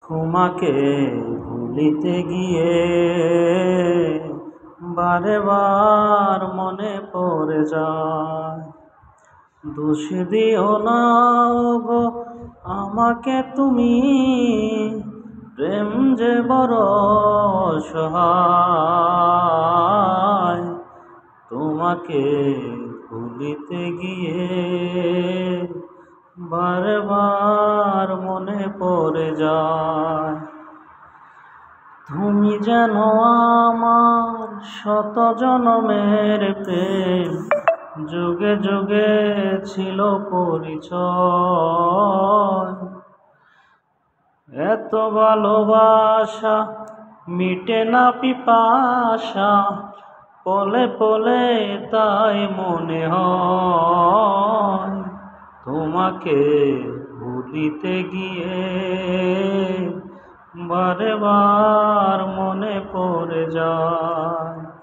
তোমাকে ভুলিতে গিয়ে বারে বার মনে পড়ে যায়। দোষ দিও না গো আমাকে তুমি, প্রেম যে বড় অসহায়। তোমাকে ভুলিতে গিয়ে বারে বার মনে পড়ে যায়। তুমি যেন আমার শত জনমের প্রেম, যুগে যুগে ছিল পরিচয়। এত ভালোবাসা মিটে না পিপাসা, পলে পলে তাই মনে হয়। তোমাকে ভুলিতে গিয়ে বারে বার মনে পড়ে যায়।